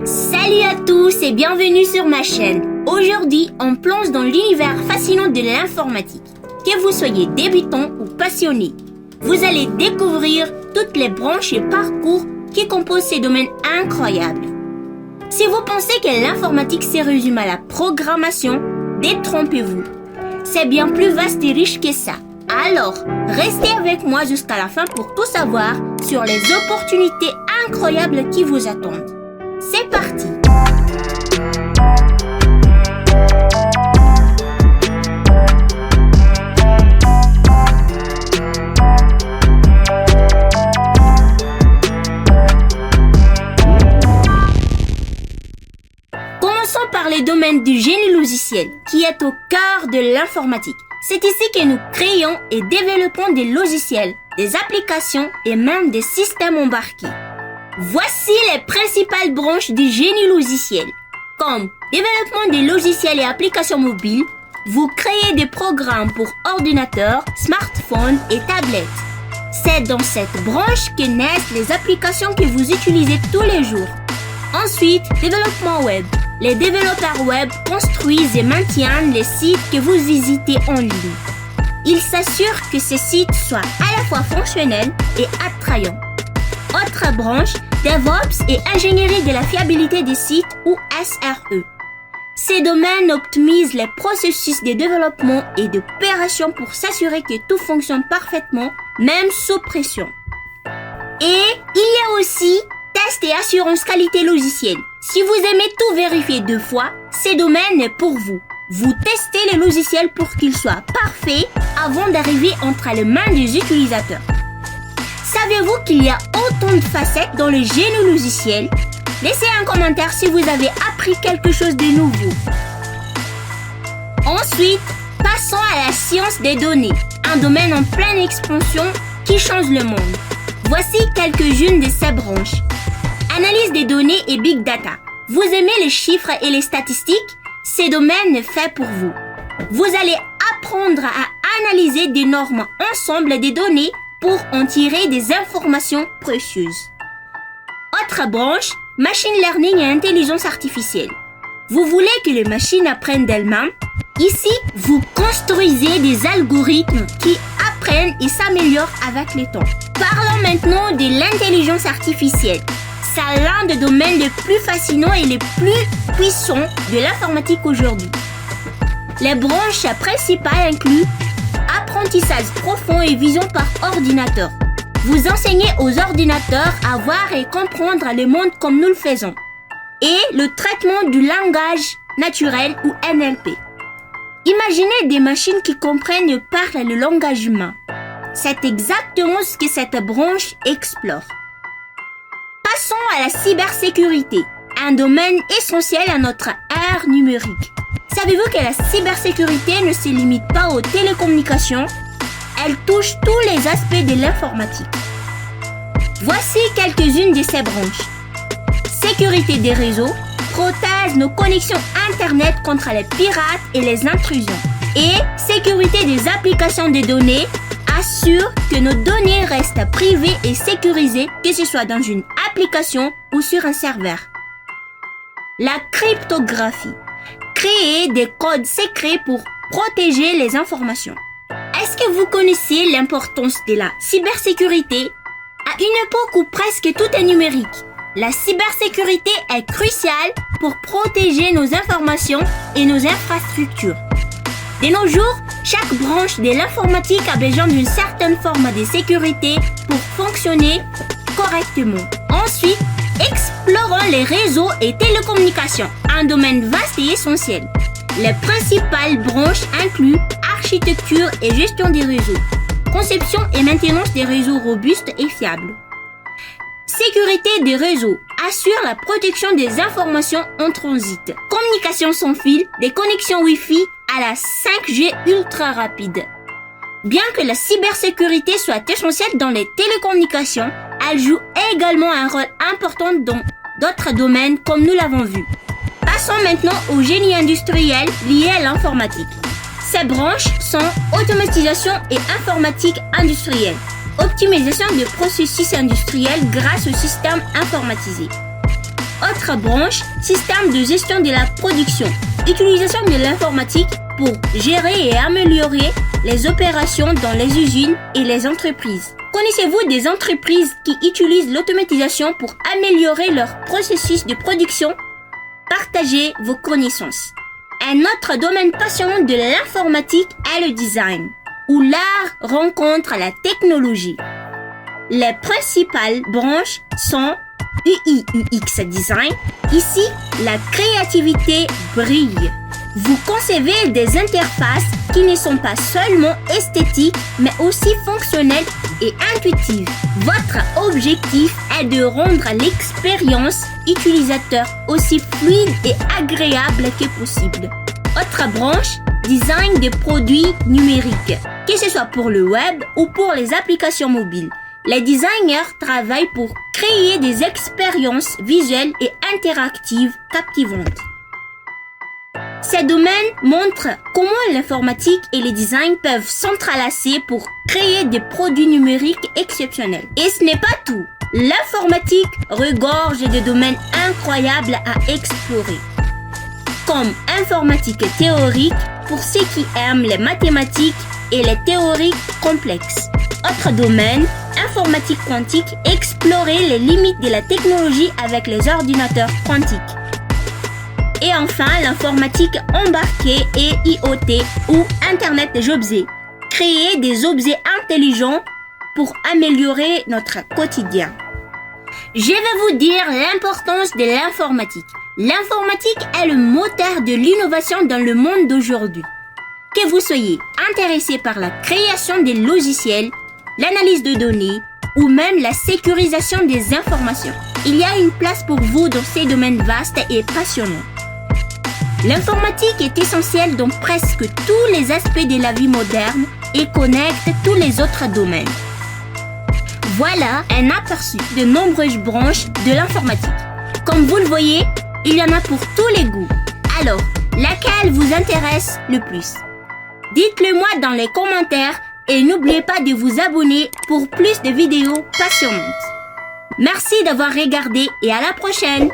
Salut à tous et bienvenue sur ma chaîne. Aujourd'hui, on plonge dans l'univers fascinant de l'informatique. Que vous soyez débutant ou passionné, vous allez découvrir toutes les branches et parcours qui composent ces domaines incroyables. Si vous pensez que l'informatique se résume à la programmation, détrompez-vous. C'est bien plus vaste et riche que ça. Alors, restez avec moi jusqu'à la fin pour tout savoir sur les opportunités incroyables qui vous attendent. C'est parti! Commençons par les domaines du génie logiciel, qui est au cœur de l'informatique. C'est ici que nous créons et développons des logiciels, des applications et même des systèmes embarqués. Voici les principales branches du génie logiciel. Comme développement des logiciels et applications mobiles, vous créez des programmes pour ordinateurs, smartphones et tablettes. C'est dans cette branche que naissent les applications que vous utilisez tous les jours. Ensuite, développement web. Les développeurs web construisent et maintiennent les sites que vous visitez en ligne. Ils s'assurent que ces sites soient à la fois fonctionnels et attrayants. Autre branche, DevOps et ingénierie de la fiabilité des sites ou SRE. Ces domaines optimisent les processus de développement et d'opération pour s'assurer que tout fonctionne parfaitement, même sous pression. Et il y a aussi test et assurance qualité logicielle. Si vous aimez tout vérifier 2 fois, ce domaine est pour vous. Vous testez les logiciels pour qu'ils soient parfaits avant d'arriver entre les mains des utilisateurs. Savez-vous qu'il y a autant de facettes dans le génie logiciel? Laissez un commentaire si vous avez appris quelque chose de nouveau. Ensuite, passons à la science des données, un domaine en pleine expansion qui change le monde. Voici quelques-unes de ces branches. Analyse des données et Big Data. Vous aimez les chiffres et les statistiques? Ce domaine est fait pour vous. Vous allez apprendre à analyser d'énormes ensembles de données pour en tirer des informations précieuses. Autre branche, Machine Learning et Intelligence Artificielle. Vous voulez que les machines apprennent d'elles-mêmes? Ici, vous construisez des algorithmes qui apprennent et s'améliorent avec le temps. Parlons maintenant de l'intelligence artificielle. C'est l'un des domaines les plus fascinants et les plus puissants de l'informatique aujourd'hui. Les branches principales incluent apprentissage profond et vision par ordinateur. Vous enseignez aux ordinateurs à voir et comprendre le monde comme nous le faisons. Et le traitement du langage naturel ou NLP. Imaginez des machines qui comprennent et parlent le langage humain. C'est exactement ce que cette branche explore. Passons à la cybersécurité, un domaine essentiel à notre ère numérique. Savez-vous que la cybersécurité ne se limite pas aux télécommunications? Elle touche tous les aspects de l'informatique. Voici quelques-unes de ces branches. Sécurité des réseaux protège nos connexions Internet contre les pirates et les intrusions. Et sécurité des applications de données assure que nos données restent privées et sécurisées, que ce soit dans une application ou sur un serveur. La cryptographie. Créer des codes secrets pour protéger les informations. Est-ce que vous connaissez l'importance de la cybersécurité? À une époque où presque tout est numérique, la cybersécurité est cruciale pour protéger nos informations et nos infrastructures. De nos jours, chaque branche de l'informatique a besoin d'une certaine forme de sécurité pour fonctionner correctement. Ensuite, explorons les réseaux et télécommunications, un domaine vaste et essentiel. Les principales branches incluent architecture et gestion des réseaux, conception et maintenance des réseaux robustes et fiables. Sécurité des réseaux assure la protection des informations en transit. Communication sans fil, des connexions Wi-Fi à la 5G ultra rapide. Bien que la cybersécurité soit essentielle dans les télécommunications, elle joue également un rôle important dans d'autres domaines comme nous l'avons vu. Passons maintenant au génie industriel lié à l'informatique. Ces branches sont automatisation et informatique industrielle. Optimisation de processus industriels grâce aux systèmes informatisés. Autre branche, système de gestion de la production. Utilisation de l'informatique pour gérer et améliorer les opérations dans les usines et les entreprises. Connaissez-vous des entreprises qui utilisent l'automatisation pour améliorer leur processus de production? Partagez vos connaissances. Un autre domaine passionnant de l'informatique est le design, où l'art rencontre la technologie. Les principales branches sont UI/UX Design. Ici, la créativité brille. Vous concevez des interfaces qui ne sont pas seulement esthétiques, mais aussi fonctionnelles et intuitives. Votre objectif est de rendre l'expérience utilisateur aussi fluide et agréable que possible. Autre branche, design des produits numériques, que ce soit pour le web ou pour les applications mobiles. Les designers travaillent pour créer des expériences visuelles et interactives captivantes. Ces domaines montrent comment l'informatique et le design peuvent s'entrelacer pour créer des produits numériques exceptionnels. Et ce n'est pas tout. L'informatique regorge de domaines incroyables à explorer, comme informatique théorique pour ceux qui aiment les mathématiques et les théories complexes. Autre domaine, informatique quantique, explorer les limites de la technologie avec les ordinateurs quantiques. Et enfin, l'informatique embarquée et IoT ou Internet des objets, créer des objets intelligents pour améliorer notre quotidien. Je vais vous dire l'importance de l'informatique. L'informatique est le moteur de l'innovation dans le monde d'aujourd'hui. Que vous soyez intéressé par la création des logiciels, l'analyse de données ou même la sécurisation des informations, il y a une place pour vous dans ces domaines vastes et passionnants. L'informatique est essentielle dans presque tous les aspects de la vie moderne et connecte tous les autres domaines. Voilà un aperçu de nombreuses branches de l'informatique. Comme vous le voyez, il y en a pour tous les goûts. Alors, laquelle vous intéresse le plus? Dites-le moi dans les commentaires et n'oubliez pas de vous abonner pour plus de vidéos passionnantes. Merci d'avoir regardé et à la prochaine!